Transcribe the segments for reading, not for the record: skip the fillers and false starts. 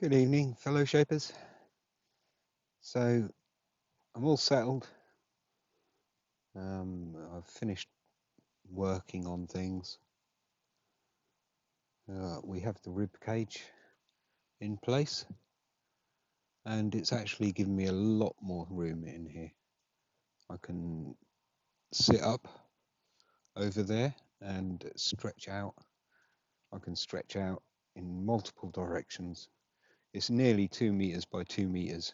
Good evening, fellow shapers. So I'm all settled. I've finished working on things. We have the rib cage in place, and it's actually given me a lot more room in here. I can sit up over there and stretch out. I can stretch out in multiple directions. It's nearly 2 meters by 2 meters,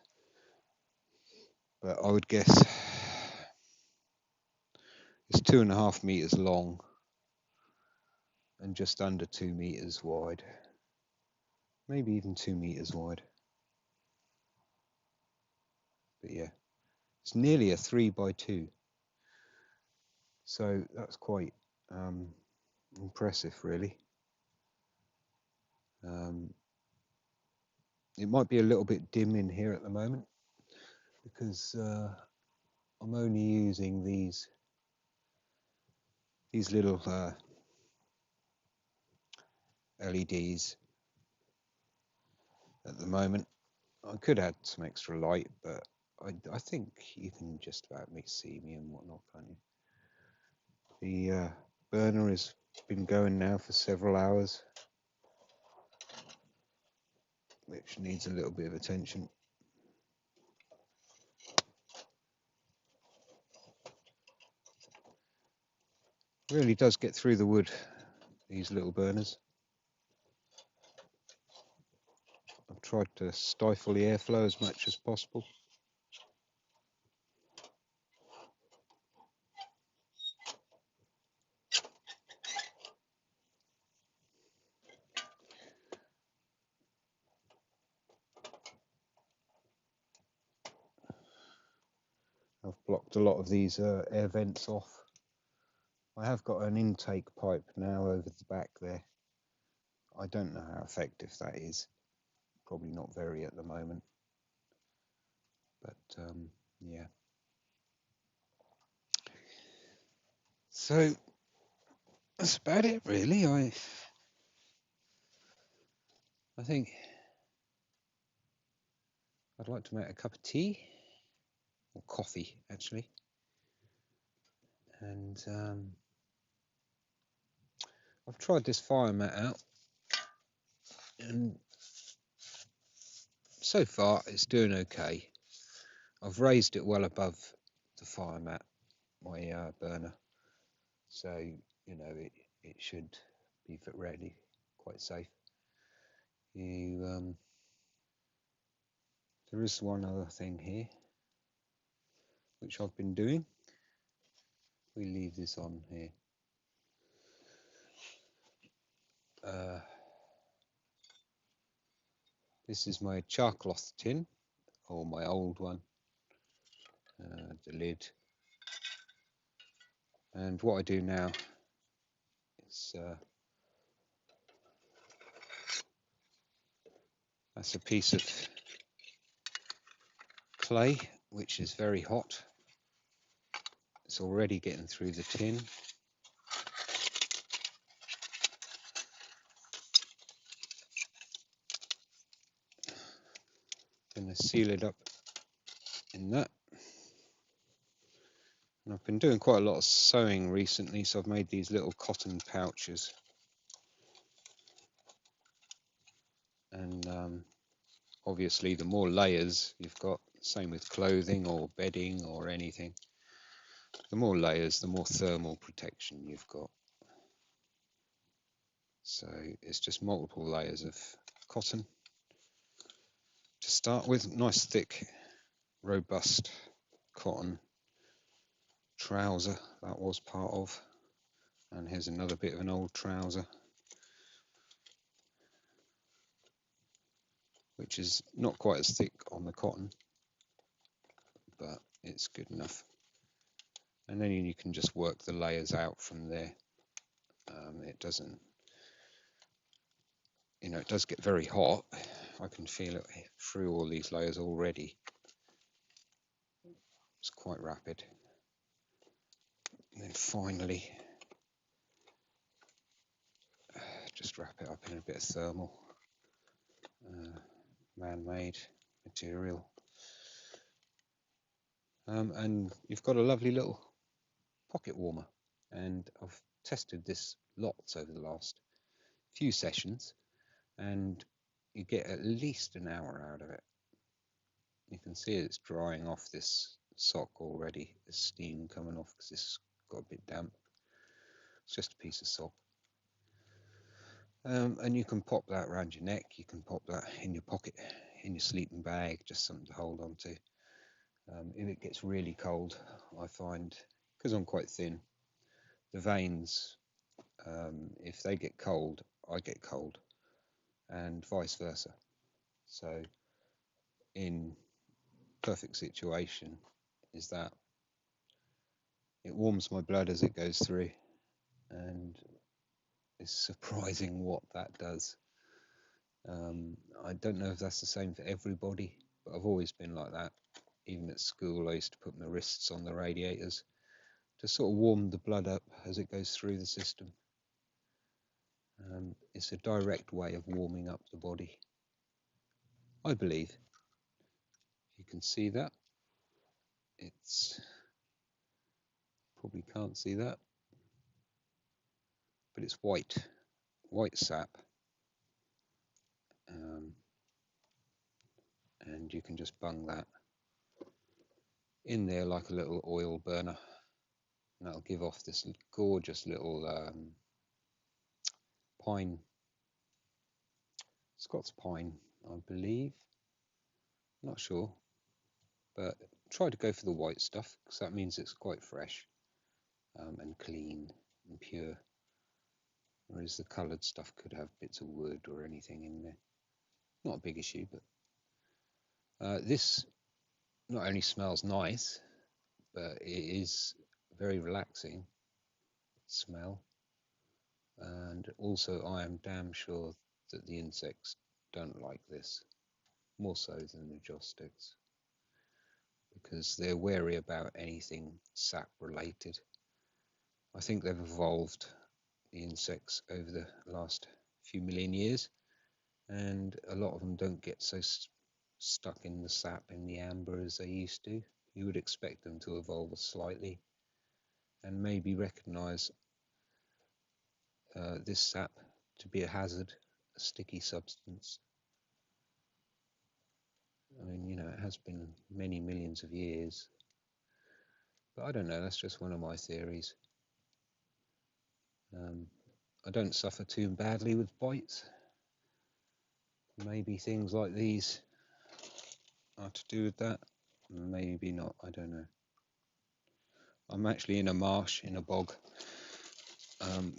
but I would guess it's 2.5 meters long and just under 2 meters wide, maybe even 2 meters wide. But yeah, it's nearly a 3 by 2, so that's quite impressive, really. It might be a little bit dim in here at the moment because I'm only using these little LEDs at the moment. I could add some extra light, but I think you can just about see me and whatnot, can't you? The burner has been going now for several hours, which needs a little bit of attention. Really does get through the wood, these little burners. I've tried to stifle the airflow as much as possible. I've blocked a lot of these air vents off. I have got an intake pipe now over the back there. I don't know how effective that is. Probably not very at the moment. But yeah. So that's about it, really. I think I'd like to make a cup of tea, or coffee actually, and I've tried this fire mat out, and so far it's doing okay. I've raised it well above the fire mat, my burner, so you know it should be ready, quite safe. There is one other thing here which I've been doing. We leave this on here. This is my charcloth tin, or my old one, the lid. And what I do now is that's a piece of clay which is very hot. It's already getting through the tin. Going to seal it up in that. And I've been doing quite a lot of sewing recently, so I've made these little cotton pouches. And obviously the more layers you've got, same with clothing or bedding or anything, the more layers, the more thermal protection you've got. So it's just multiple layers of cotton to start with. Nice thick, robust cotton trouser that was part of. And here's another bit of an old trouser, which is not quite as thick on the cotton, but it's good enough. And then you can just work the layers out from there. It doesn't, it does get very hot. I can feel it through all these layers already. It's quite rapid. And then finally, just wrap it up in a bit of thermal. man-made material. And you've got a lovely little pocket warmer, and I've tested this lots over the last few sessions, and you get at least an hour out of it. You can see it's drying off this sock already. There's steam coming off because it's got a bit damp. It's just a piece of sock. And you can pop that around your neck. You can pop that in your pocket, in your sleeping bag, just something to hold on to. If it gets really cold, I find, because I'm quite thin, the veins, if they get cold, I get cold, and vice versa. So in perfect situation is that it warms my blood as it goes through, and it's surprising what that does. I don't know if that's the same for everybody, but I've always been like that. Even at school, I used to put my wrists on the radiators to sort of warm the blood up as it goes through the system. It's a direct way of warming up the body, I believe. You can see that. It's probably can't see that, but it's white sap, and you can just bung that in there like a little oil burner, and that'll give off this gorgeous little pine, Scots pine, I believe. Not sure, but try to go for the white stuff because that means it's quite fresh and clean and pure, whereas the coloured stuff could have bits of wood or anything in there. Not a big issue, but this not only smells nice, but it is very relaxing smell, and also I am damn sure that the insects don't like this, more so than the joss sticks, because they're wary about anything sap related. I think they've evolved, the insects, over the last few million years, and a lot of them don't get so stuck in the sap, in the amber, as they used to. You would expect them to evolve slightly and maybe recognize this sap to be a hazard, a sticky substance. I mean, it has been many millions of years, but I don't know, that's just one of my theories. I don't suffer too badly with bites. Maybe things like these are to do with that, maybe not, I don't know. I'm actually in a marsh, in a bog,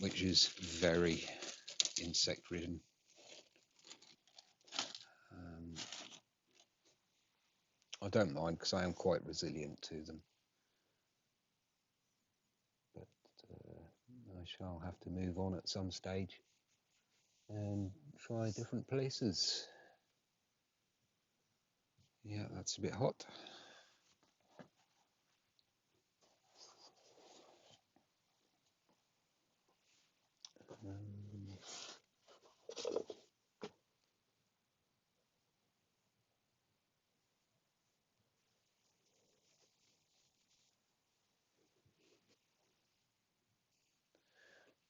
which is very insect ridden. I don't mind because I am quite resilient to them, but I shall have to move on at some stage and try different places. Yeah, that's a bit hot.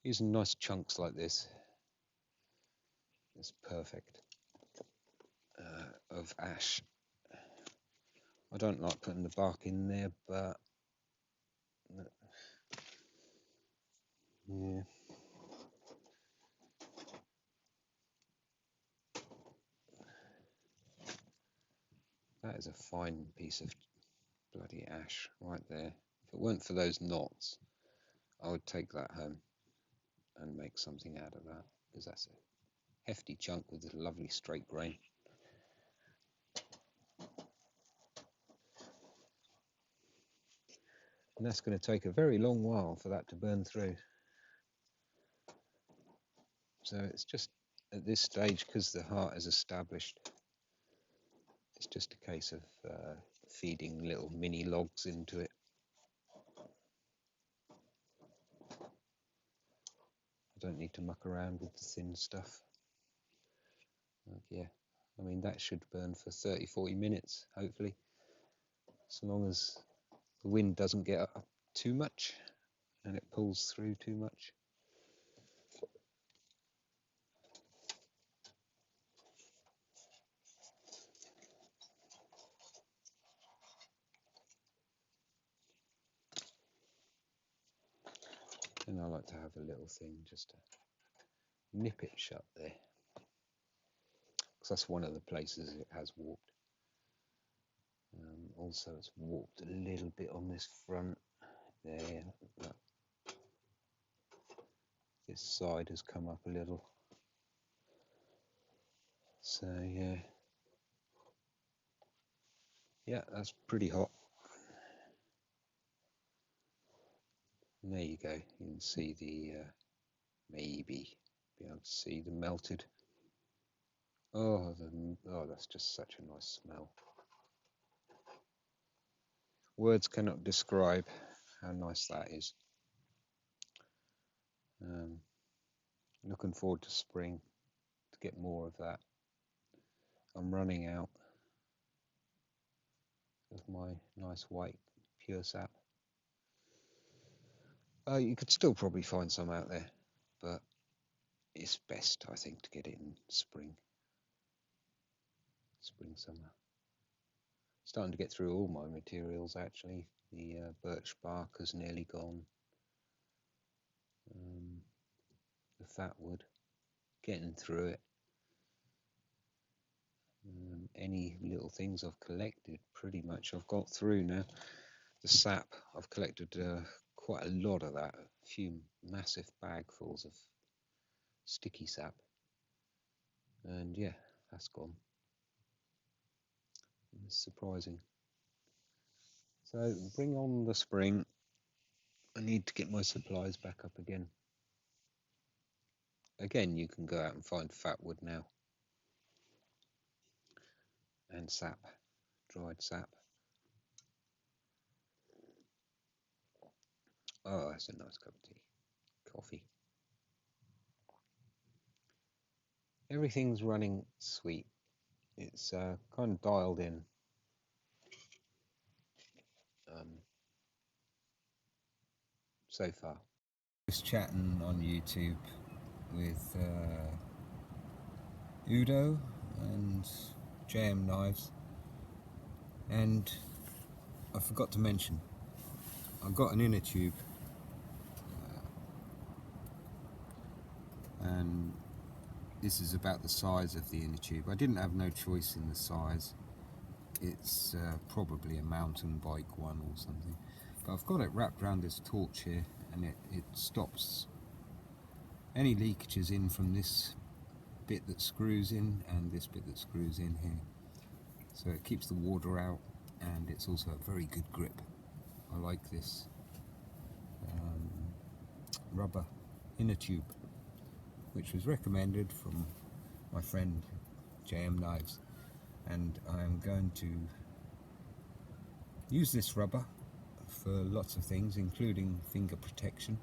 Using nice chunks like this is perfect, of ash. I don't like putting the bark in there, but yeah. That is a fine piece of bloody ash right there. If it weren't for those knots, I would take that home and make something out of that, because that's a hefty chunk with a lovely straight grain. And that's going to take a very long while for that to burn through. So it's just at this stage, because the heart is established, it's just a case of feeding little mini logs into it. I don't need to muck around with the thin stuff. Yeah, I mean, that should burn for 30-40 minutes, hopefully, so long as the wind doesn't get up too much and it pulls through too much. And I like to have a little thing just to nip it shut there, because that's one of the places it has warped. Also, it's warped a little bit on this front there. This side has come up a little. So yeah, that's pretty hot. And there you go. You can see the maybe be able to see the melted. Oh, that's just such a nice smell. Words cannot describe how nice that is. Looking forward to spring to get more of that. I'm running out of my nice white pure sap. You could still probably find some out there, but it's best, I think, to get it in spring, summer. Starting to get through all my materials actually. The birch bark is nearly gone. The fat wood, getting through it. Any little things I've collected, pretty much I've got through now. The sap, I've collected quite a lot of that, a few massive bagfuls of sticky sap, and yeah, that's gone. It's surprising. So bring on the spring. I need to get my supplies back up again. Again, you can go out and find fat wood now, and sap, dried sap. Oh, that's a nice cup of tea. Coffee. Everything's running sweet. It's kind of dialed in. So far. Just chatting on YouTube with Udo and JM Knives, and I forgot to mention I've got an inner tube, and this is about the size of the inner tube. I didn't have no choice in the size. It's probably a mountain bike one or something, but I've got it wrapped around this torch here, and it stops any leakages in from this bit that screws in and this bit that screws in here, so it keeps the water out, and it's also a very good grip. I like this rubber inner tube, which was recommended from my friend JM Knives, and I'm going to use this rubber for lots of things, including finger protection,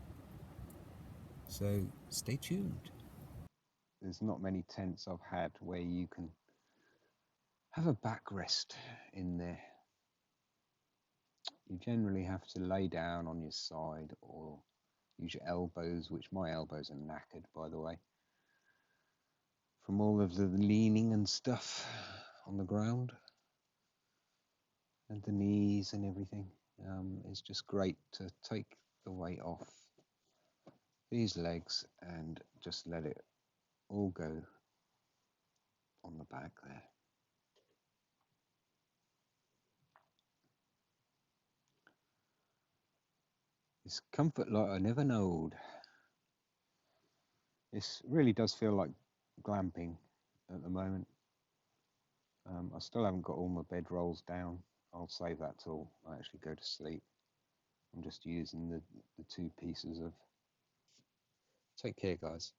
so stay tuned. There's not many tents I've had where you can have a backrest in there. You generally have to lay down on your side or use your elbows, which my elbows are knackered, by the way, from all of the leaning and stuff on the ground, and the knees and everything. It's just great to take the weight off these legs and just let it all go on the back there. It's comfort like I never knowed. This really does feel like glamping at the moment. I still haven't got all my bed rolls down. I'll save that till I actually go to sleep. I'm just using the two pieces of... Take care, guys.